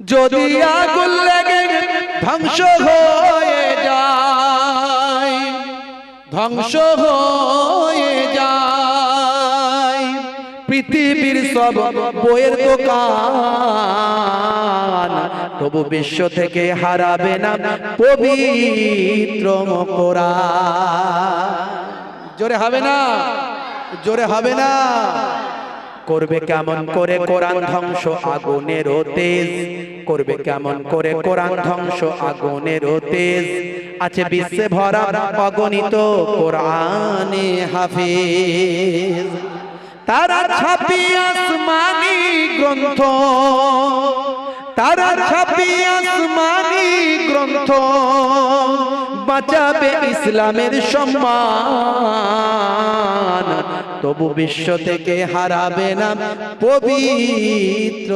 যদি আগুন লেগে ধ্বংস হয়ে যায়, ধ্বংস হয়ে যায় পৃথিবীর সব বইয়ের দোকান, তবু বিশ্ব থেকে হারাবে না পবিত্র কোরআন। জোরে হবে না, জোরে হবে না। করবে কেমন করে কোরআন ধ্বংস আগুনের তেজ, করবে কেমন করে কোরআন ধ্বংস আগুনের তেজ। আছে বিশ্বে ভরা অগণিত কোরআনে হাফেজ, তারা ছাপি আসমানি গ্রন্থ, তারা ছাপি আসমানি গ্রন্থ, বাঁচাবে ইসলামের সম্মান, তবু বিশ্ব থেকে হারাবে না পবিত্র